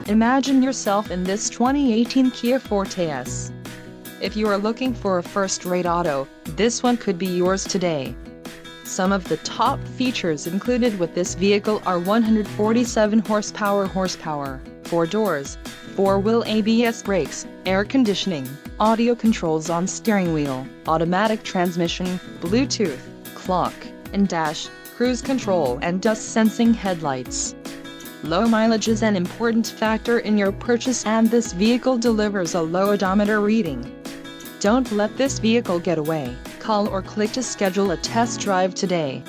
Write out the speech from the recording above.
Imagine yourself in this 2018 Kia Forte S. If you are looking for a first-rate auto, this one could be yours today. Some of the top features included with this vehicle are 147 horsepower, 4 doors, 4-wheel ABS brakes, air conditioning, audio controls on steering wheel, automatic transmission, Bluetooth, clock and dash, cruise control and dust sensing headlights. Low mileage is an important factor in your purchase, and this vehicle delivers a low odometer reading. Don't let this vehicle get away. Call or click to schedule a test drive today.